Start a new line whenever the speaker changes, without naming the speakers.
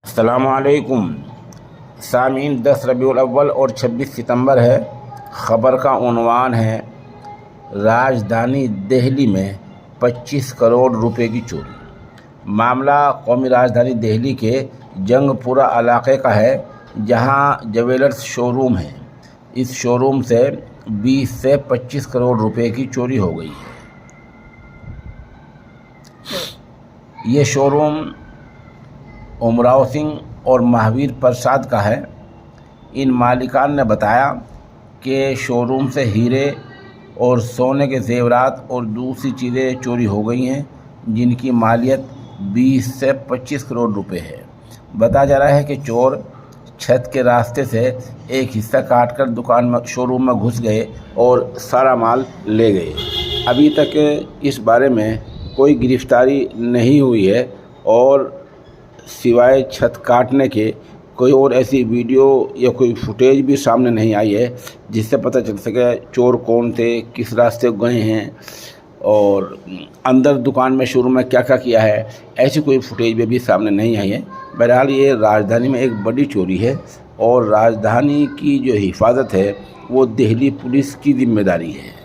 السلام علیکم سامعین، 10 ربیع الاول اور 26 ستمبر ہے۔ خبر کا عنوان ہے راجدھانی دہلی میں 25 کروڑ روپے کی چوری۔ معاملہ قومی راجدھانی دہلی کے جنگ پورہ علاقے کا ہے، جہاں جویلرز شو روم ہے۔ اس شو روم سے 20 سے 25 کروڑ روپے کی چوری ہو گئی ہے۔ یہ شو روم امراؤ سنگھ اور مہاویر پرساد کا ہے۔ ان مالکان نے بتایا کہ شو روم سے ہیرے اور سونے کے زیورات اور دوسری چیزیں چوری ہو گئی ہیں، جن کی مالیت 20 سے 25 کروڑ روپے ہے۔ بتایا جا رہا ہے کہ چور چھت کے راستے سے ایک حصہ کاٹ کر شو روم میں گھس گئے اور سارا مال لے گئے۔ ابھی تک اس بارے میں کوئی گرفتاری نہیں ہوئی ہے اور سوائے چھت کاٹنے کے کوئی اور ایسی ویڈیو یا کوئی فوٹیج بھی سامنے نہیں آئی ہے جس سے پتہ چل سکے چور کون تھے، کس راستے گئے ہیں اور اندر دکان میں شو روم میں کیا کیا ہے۔ ایسی کوئی فوٹیج بھی ابھی سامنے نہیں آئی ہے۔ بہرحال یہ راجدھانی میں ایک بڑی چوری ہے اور راجدھانی کی جو حفاظت ہے وہ دہلی پولیس کی ذمہ داری ہے۔